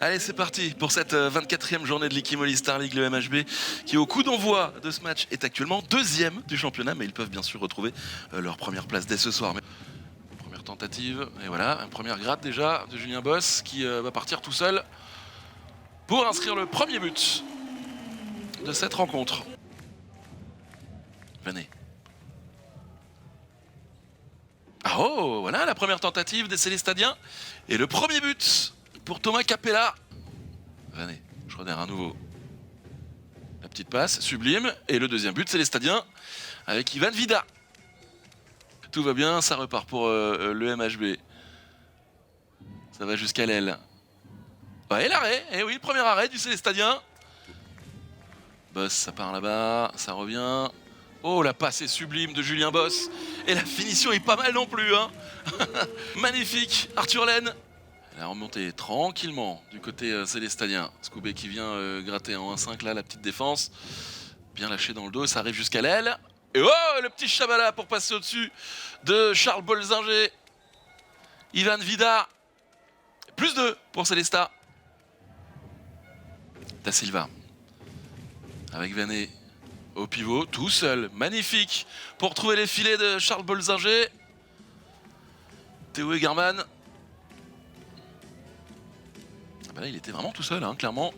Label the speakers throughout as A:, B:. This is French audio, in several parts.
A: Allez, c'est parti pour cette 24e journée de l'Ikimoli Star League, le MHB, qui au coup d'envoi de ce match est actuellement deuxième du championnat, mais ils peuvent bien sûr retrouver leur première place dès ce soir. Première tentative, et voilà, une première gratte déjà de Julien Boss qui va partir tout seul pour inscrire le premier but de cette rencontre. Venez. Ah oh, voilà la première tentative des Célestadiens et le premier but pour Thomas Capella. Venez, Schroeder à nouveau. La petite passe, sublime. Et le deuxième but, Célestadien avec Ivan Vida. Tout va bien, ça repart pour le MHB. Ça va jusqu'à l'aile. Ouais, et l'arrêt, et oui, le premier arrêt du Célestadien. Boss, ça part là-bas, ça revient. Oh, la passe est sublime de Julien Boss. Et la finition est pas mal non plus, hein. Magnifique, Arthur Laine. Elle a remonté tranquillement du côté célestadien. Scoubé qui vient gratter en 1-5 là, la petite défense. Bien lâché dans le dos, ça arrive jusqu'à l'aile. Et oh, le petit Chabala pour passer au-dessus de Charles Bolzinger. Ivan Vida. Plus 2 pour Célesta. Da Silva. Avec Venet au pivot, tout seul. Magnifique pour trouver les filets de Charles Bolzinger. Théo Egerman. Ah bah là, il était vraiment tout seul, hein, clairement.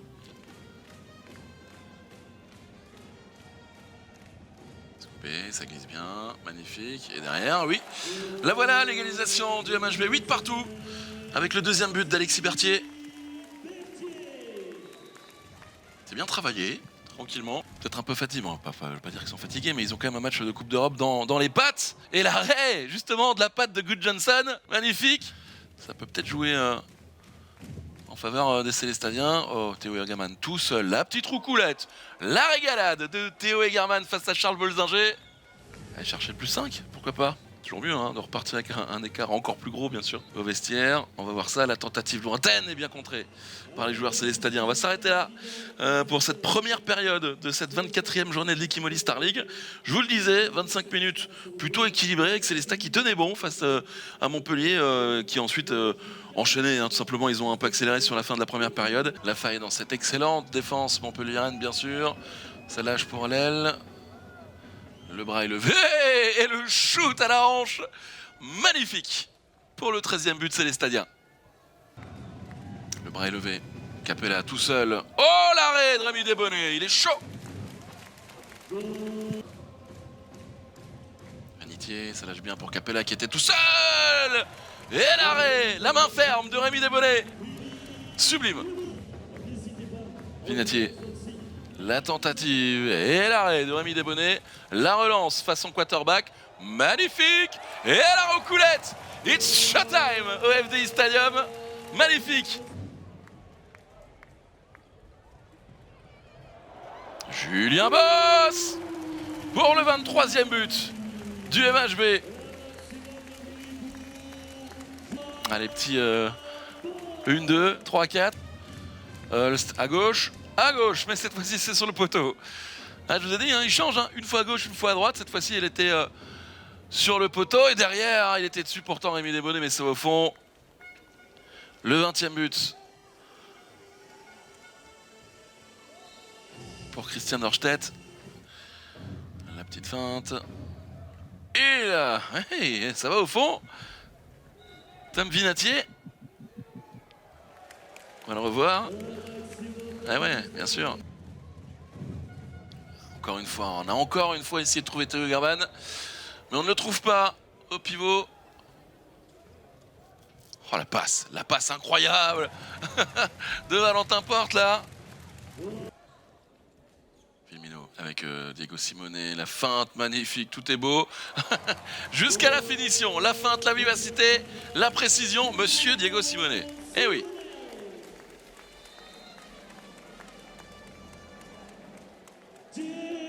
A: Scoopé, ça glisse bien, magnifique. Et derrière, oui, la voilà, l'égalisation du MHB, 8 partout, avec le deuxième but d'Alexis Berthier. C'est bien travaillé, tranquillement. Peut-être un peu fatigué, bon, je ne veux pas dire qu'ils sont fatigués, mais ils ont quand même un match de Coupe d'Europe dans les pattes. Et l'arrêt, justement, de la patte de Good Johnson, magnifique. Ça peut peut-être jouer en faveur des Célestadiens. Oh, Théo Egerman tout seul, la petite roucoulette, la régalade de Théo Egerman face à Charles Bolzinger. Allez chercher le plus 5, pourquoi pas. Toujours mieux hein, de repartir avec un écart encore plus gros bien sûr. Au vestiaire, on va voir ça, la tentative lointaine est bien contrée par les joueurs célestadiens. On va s'arrêter là pour cette première période de cette 24e journée de l'Ikimoli Star League. Je vous le disais, 25 minutes plutôt équilibrées avec Célestat qui tenait bon face à Montpellier qui ensuite enchaîné, hein, tout simplement ils ont un peu accéléré sur la fin de la première période. La faille dans cette excellente défense montpelliéraine bien sûr. Ça lâche pour l'aile. Le bras est levé et le shoot à la hanche. Magnifique pour le 13e but Célestadien. Le bras est levé. Capella tout seul. Oh l'arrêt de Rémi Desbonnets, il est chaud. Vanitier, ça lâche bien pour Capella qui était tout seul. Et l'arrêt, la main ferme de Rémi Desbonnets. Sublime. Vinatier. La tentative et l'arrêt de Rémi Desbonnets. La relance façon quarterback. Magnifique. Et la roucoulette. It's showtime au FDI Stadium. Magnifique. Julien Boss pour le 23e but du MHB. Allez, petit 1, 2, 3, 4. À gauche, mais cette fois-ci c'est sur le poteau. Ah, je vous ai dit, hein, il change, hein, une fois à gauche, une fois à droite. Cette fois-ci, elle était sur le poteau et derrière, il était dessus pourtant Rémi Desbonnets, mais c'est au fond. Le 20e but pour Christian Norstedt. La petite feinte. Et là, hey, ça va au fond. Tom Vinatier. On va le revoir. Ah ouais, bien sûr. Encore une fois, on a encore une fois essayé de trouver Théo Egerman, mais on ne le trouve pas au pivot. Oh la passe incroyable de Valentin Porte là. Firmino avec Diego Simone, la feinte magnifique, tout est beau. Jusqu'à la finition, la feinte, la vivacité, la précision, monsieur Diego Simone. Eh oui.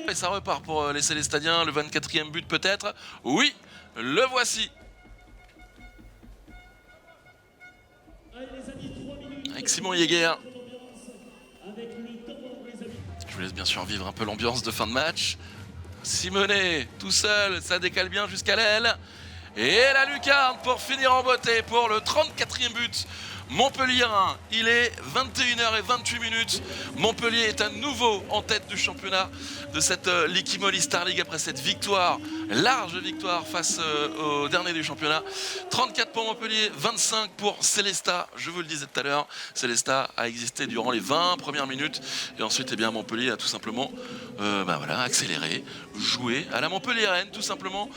A: Et ça repart pour les Célestadiens, le 24e but peut-être. Oui, le voici. Avec Simon Jäger. Je vous laisse bien sûr vivre un peu l'ambiance de fin de match. Simonet, tout seul, ça décale bien jusqu'à l'aile. Et la lucarne pour finir en beauté pour le 34e but. Montpellier 1, il est 21h28. Montpellier est à nouveau en tête du championnat de cette Liquimoli Star League après cette victoire, large victoire face au dernier du championnat. 34 pour Montpellier, 25 pour Célestat. Je vous le disais tout à l'heure, Célestat a existé durant les 20 premières minutes et ensuite eh bien, Montpellier a tout simplement accéléré, joué à la Montpelliéraine tout simplement.